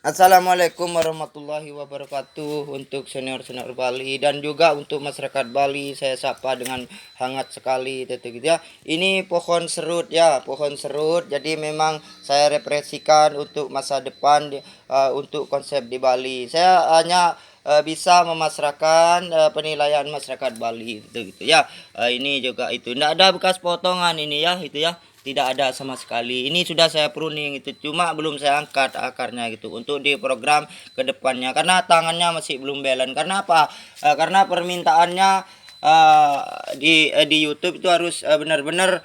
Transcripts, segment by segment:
Assalamualaikum warahmatullahi wabarakatuh. Untuk senior-senior Bali dan juga untuk masyarakat Bali, saya sapa dengan hangat sekali gitu ya. Ini pohon serut ya, pohon serut. Jadi memang saya represikan untuk masa depan untuk konsep di Bali. Saya hanya bisa memasrahkan penilaian masyarakat Bali gitu ya. Ini juga itu. Tidak ada bekas potongan ini ya, itu ya. Tidak ada sama sekali. Ini sudah saya pruning itu, cuma belum saya angkat akarnya gitu untuk di program kedepannya karena tangannya masih belum balance. Karena apa? Karena permintaannya di YouTube itu harus benar-benar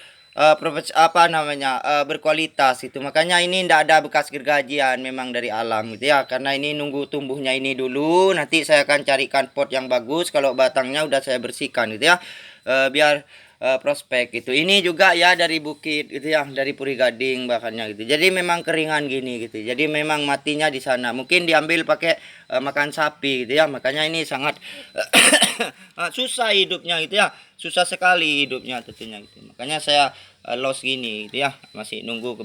berkualitas itu. Makanya ini tidak ada bekas gergajian, memang dari alam gitu ya. Karena ini nunggu tumbuhnya ini dulu, nanti saya akan carikan pot yang bagus. Kalau batangnya udah saya bersihkan gitu ya, biar prospek gitu. Ini juga ya dari bukit gitu ya, dari Puri Gading bahkannya gitu. Jadi memang keringan gini gitu. Jadi memang matinya di sana. Mungkin diambil pakai makan sapi gitu ya. Makanya ini sangat susah hidupnya gitu ya. Susah sekali hidupnya tentunya gitu. Makanya saya loss gini gitu ya. Masih nunggu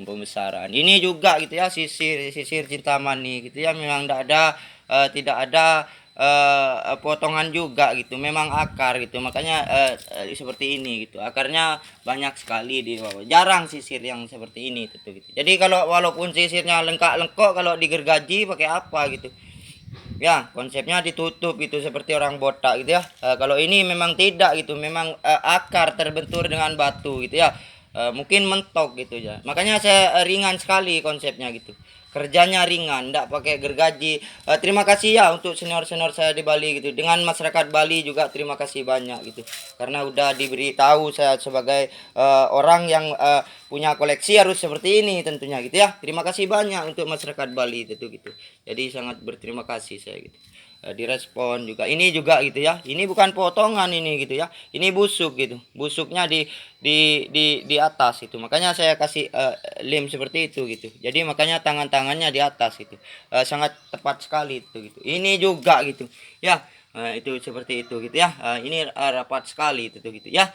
pembesaran. Ini juga gitu ya, sisir Cintamani gitu ya. Memang tidak ada potongan juga gitu, memang akar gitu. Makanya seperti ini gitu, akarnya banyak sekali di bawah, jarang sisir yang seperti ini gitu. Jadi kalau walaupun sisirnya lengkap kalau digergaji pakai apa gitu ya, konsepnya ditutup gitu seperti orang botak gitu ya. Kalau ini memang tidak gitu, memang akar terbentur dengan batu gitu ya. Mungkin mentok gitu ya. Makanya saya ringan sekali konsepnya gitu. Kerjanya ringan, tidak pakai gergaji. Terima kasih ya untuk senior-senior saya di Bali gitu. Dengan masyarakat Bali juga terima kasih banyak gitu. Karena udah diberi tahu saya sebagai orang yang punya koleksi harus seperti ini tentunya gitu ya. Terima kasih banyak untuk masyarakat Bali itu gitu. Jadi sangat berterima kasih saya gitu. Direspon juga. Ini juga gitu ya. Ini bukan potongan ini gitu ya. Ini busuk gitu. Busuknya di atas itu. Makanya saya kasih lem seperti itu gitu. Jadi makanya tangannya di atas itu. Sangat tepat sekali itu gitu. Ini juga gitu. Ya. Itu seperti itu gitu ya. Ini rapat sekali itu gitu ya.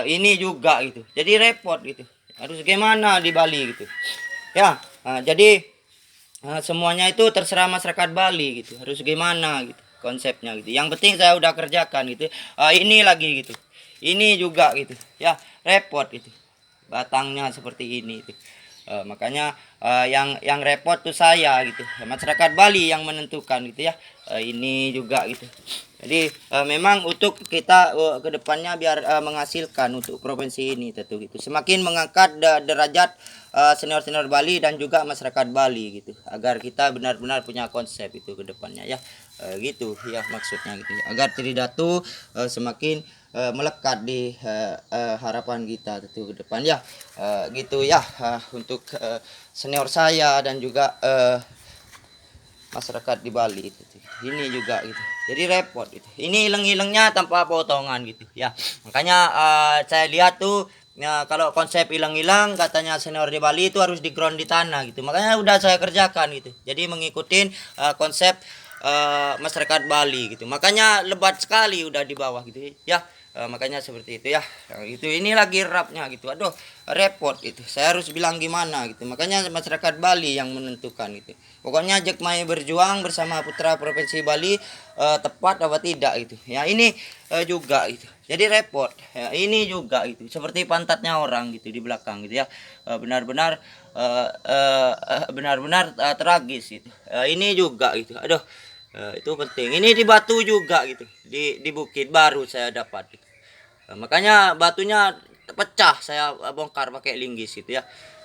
Ini juga gitu. Jadi repot gitu. Harus gimana di Bali gitu. Ya. Jadi semuanya itu terserah masyarakat Bali gitu, harus gimana gitu konsepnya gitu. Yang penting saya udah kerjakan gitu. Ini lagi gitu, ini juga gitu ya, repot gitu, batangnya seperti ini itu. Makanya yang repot tuh saya gitu, masyarakat Bali yang menentukan gitu ya. Ini juga gitu. Jadi memang untuk kita kedepannya biar menghasilkan untuk provinsi ini tentu gitu. Semakin mengangkat derajat senior-senior Bali dan juga masyarakat Bali gitu. Agar kita benar-benar punya konsep itu kedepannya ya. Gitu ya maksudnya gitu ya. Agar Tridatu semakin melekat di harapan kita tentu ke depan ya. Gitu ya untuk senior saya dan juga masyarakat di Bali itu. Ini juga gitu. Jadi repot gitu. Ini hilang-hilangnya tanpa potongan gitu ya. Makanya saya lihat tuh ya, kalau konsep hilang-hilang katanya senior di Bali itu harus di ground di tanah gitu. Makanya udah saya kerjakan gitu. Jadi mengikuti konsep masyarakat Bali gitu. Makanya lebat sekali udah di bawah gitu ya. Makanya seperti itu ya. Itu ini lagi rapnya gitu. Aduh, repot itu. Saya harus bilang gimana gitu. Makanya masyarakat Bali yang menentukan gitu. Pokoknya Jackmai berjuang bersama Putra Provinsi Bali tepat apa tidak gitu. Ya ini juga gitu. Jadi repot. Ya, ini juga gitu. Seperti pantatnya orang gitu di belakang gitu ya. Benar-benar tragis gitu. Ini juga gitu. Aduh. Itu penting. Ini di batu juga gitu. Di bukit baru saya dapat gitu. Makanya batunya pecah, saya bongkar pakai linggis gitu ya.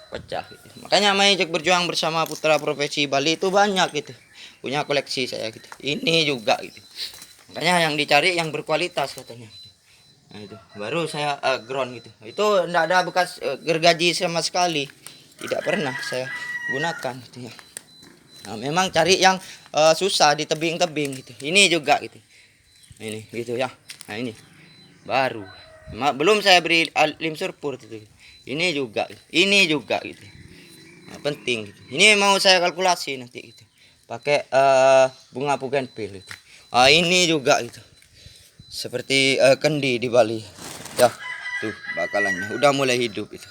Pecah gitu. Makanya Jack berjuang bersama Putra Profesi Bali itu banyak gitu. Punya koleksi saya gitu. Ini juga gitu. Makanya yang dicari yang berkualitas katanya. Nah itu baru saya ground gitu. Itu enggak ada bekas gergaji sama sekali. Tidak pernah saya gunakan gitu ya. Nah, memang cari yang susah di tebing-tebing gitu. Ini juga gitu. Ini gitu ya. Nah ini baru. Belum saya beri lim surpur gitu. Ini juga gitu. Nah, penting gitu. Ini mau saya kalkulasi nanti gitu. Pakai bunga bougainville gitu. Ini juga gitu. Seperti kendi di Bali. Ya, tuh bakalannya udah mulai hidup itu.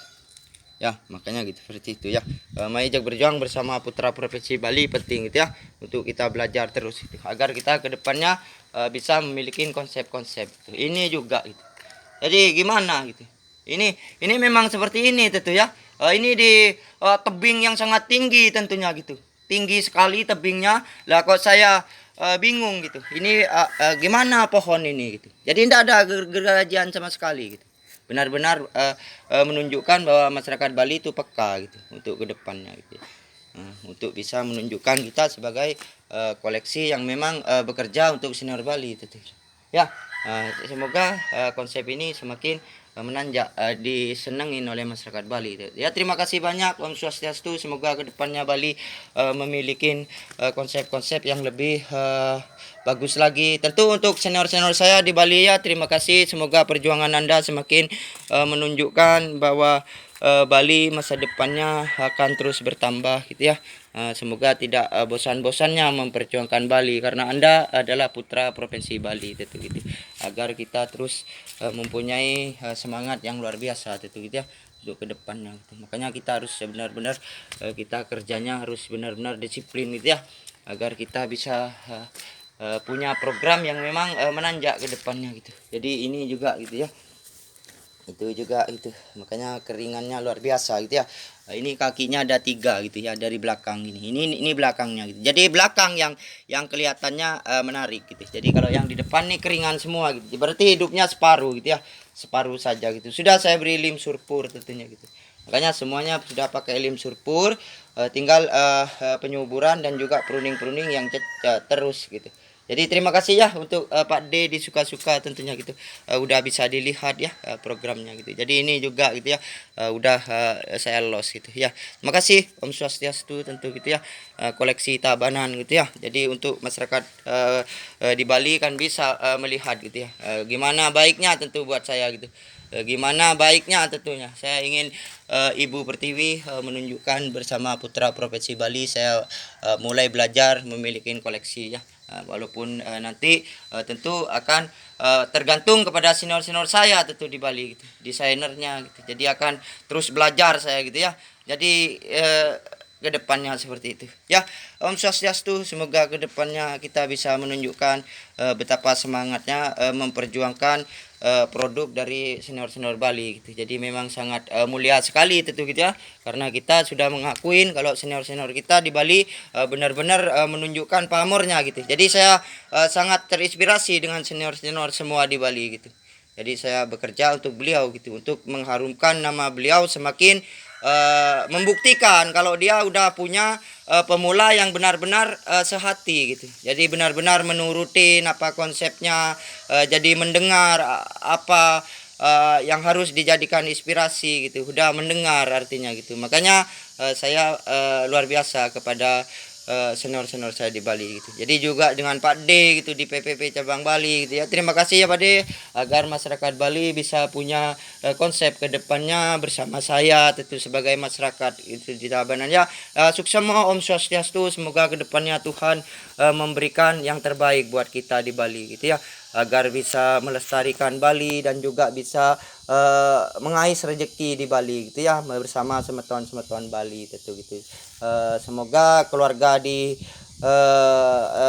Ya, makanya gitu seperti itu ya. Mengajak berjuang bersama putra provinsi Bali penting gitu ya, untuk kita belajar terus gitu, agar kita ke depannya bisa memiliki konsep-konsep gitu. Ini juga gitu. Jadi gimana gitu. Ini memang seperti ini tentu ya. Ini di tebing yang sangat tinggi tentunya gitu. Tinggi sekali tebingnya. Lah kok saya bingung gitu. Ini gimana pohon ini gitu. Jadi tidak ada gergajian sama sekali gitu. Benar-benar menunjukkan bahwa masyarakat Bali itu peka gitu untuk kedepannya gitu. Untuk bisa menunjukkan kita sebagai koleksi yang memang bekerja untuk senior Bali itu. Ya, semoga konsep ini semakin menanjak, disenengin oleh masyarakat Bali. Ya, terima kasih banyak Om Swastiastu. Semoga kedepannya Bali memiliki konsep-konsep yang lebih bagus lagi. Tentu untuk senior-senior saya di Bali ya, terima kasih. Semoga perjuangan Anda semakin menunjukkan bahwa Bali masa depannya akan terus bertambah gitu ya. Semoga tidak bosan-bosannya memperjuangkan Bali, karena Anda adalah putra provinsi Bali gitu, agar kita terus mempunyai semangat yang luar biasa gitu ya untuk kedepannya gitu. Makanya kita harus benar-benar kita kerjanya harus benar-benar disiplin gitu ya, agar kita bisa punya program yang memang menanjak ke depannya gitu. Jadi ini juga gitu ya, itu juga itu, makanya keringannya luar biasa gitu ya. Ini kakinya ada 3 gitu ya dari belakang ini belakangnya gitu. Jadi belakang yang kelihatannya menarik gitu. Jadi kalau yang di depan nih keringan semua gitu, berarti hidupnya separuh gitu ya, separuh saja gitu. Sudah saya beri lim surpur tentunya gitu, makanya semuanya sudah pakai lim surpur, tinggal penyuburan dan juga pruning-pruning yang terus gitu. Jadi terima kasih ya untuk Pak D di suka-suka tentunya gitu. Udah bisa dilihat ya programnya gitu. Jadi ini juga gitu ya, udah saya los gitu ya. Terima kasih Om Swastiastu tentu gitu ya. Koleksi Tabanan gitu ya. Jadi untuk masyarakat di Bali kan bisa melihat gitu ya. Gimana baiknya tentu buat saya gitu. Gimana baiknya tentunya saya ingin Ibu Pertiwi menunjukkan bersama putra provinsi Bali. Saya mulai belajar memiliki koleksi ya. Walaupun nanti tentu akan tergantung kepada senior-senior saya tentu di Bali gitu, desainernya gitu. Jadi akan terus belajar saya gitu ya. Jadi ke depannya seperti itu. Ya, Om Swastiastu, semoga ke depannya kita bisa menunjukkan betapa semangatnya memperjuangkan produk dari senior-senior Bali gitu. Jadi memang sangat mulia sekali tentu gitu ya. Karena kita sudah mengakuin kalau senior-senior kita di Bali benar-benar menunjukkan pamornya gitu. Jadi saya sangat terinspirasi dengan senior-senior semua di Bali gitu. Jadi saya bekerja untuk beliau gitu, untuk mengharumkan nama beliau, semakin membuktikan kalau dia udah punya pemula yang benar-benar sehati gitu. Jadi benar-benar menuruti apa konsepnya, jadi mendengar apa yang harus dijadikan inspirasi gitu. Udah mendengar artinya gitu. Makanya saya luar biasa kepada senior-senior saya di Bali gitu. Jadi juga dengan Pak D gitu di PPP cabang Bali gitu ya. Terima kasih ya Pak D, agar masyarakat Bali bisa punya konsep ke depannya bersama saya tentu sebagai masyarakat itu di Tabanan ya. Sukses semua Om Swastiastu, semoga ke depannya Tuhan memberikan yang terbaik buat kita di Bali gitu ya, agar bisa melestarikan Bali dan juga bisa mengais rezeki di Bali gitu ya, bersama semeton-semeton Bali tentu gitu. Semoga keluarga di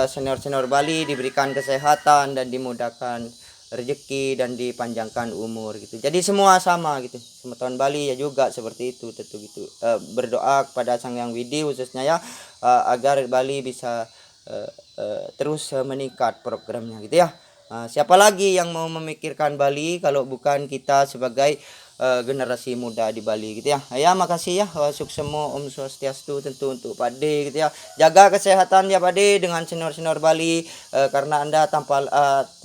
senior-senior Bali diberikan kesehatan dan dimudahkan rezeki dan dipanjangkan umur gitu. Jadi semua sama gitu. Semeton Bali ya juga seperti itu tentu gitu. Berdoa kepada Sang Yang Widi khususnya ya, agar Bali bisa terus meningkat programnya gitu ya. Siapa lagi yang mau memikirkan Bali kalau bukan kita sebagai generasi muda di Bali gitu ya. Ya makasih ya, sukses semua Om Swastiastu tentu untuk Pak D gitu ya. Jaga kesehatan ya Pak D dengan senior-senior Bali, karena Anda tanpa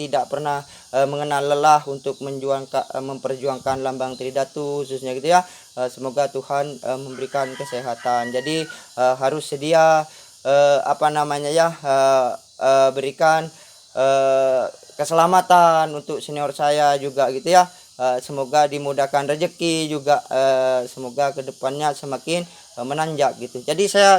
tidak pernah mengenal lelah untuk memperjuangkan lambang Tridatu khususnya gitu ya. Semoga Tuhan memberikan kesehatan. Jadi harus sedia apa namanya ya, berikan keselamatan untuk senior saya juga gitu ya. Semoga dimudahkan rezeki juga, semoga kedepannya semakin menanjak gitu. Jadi saya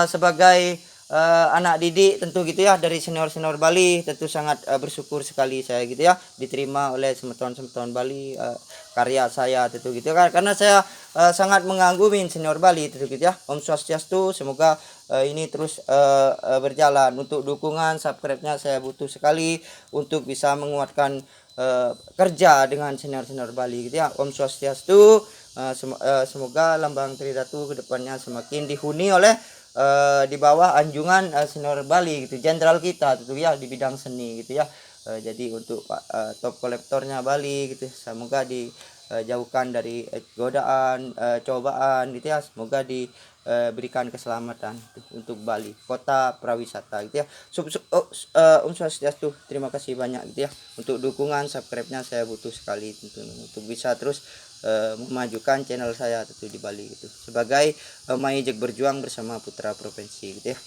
sebagai anak didik tentu gitu ya dari senior-senior Bali, tentu sangat bersyukur sekali saya gitu ya diterima oleh semeton-semeton Bali, karya saya tentu gitu kan, karena saya sangat mengagumi senior Bali tentu gitu ya. Om Swastiastu, semoga ini terus berjalan. Untuk dukungan subscribe-nya saya butuh sekali untuk bisa menguatkan kerja dengan senior-senior Bali gitu ya. Om Swastiastu. Semoga Lambang Tridatu kedepannya semakin dihuni oleh di bawah anjungan senior Bali gitu, jenderal kita gitu ya di bidang seni gitu ya. Jadi untuk top kolektornya Bali gitu, semoga dijauhkan dari godaan, cobaan gitu ya. Semoga diberikan keselamatan gitu, untuk Bali, kota prawisata gitu ya. Swastiastu, terima kasih banyak gitu ya untuk dukungan subscribe-nya, saya butuh sekali tentu untuk bisa terus memajukan channel saya tentu di Bali gitu, sebagai Maijek berjuang bersama Putra Provinsi gitu ya.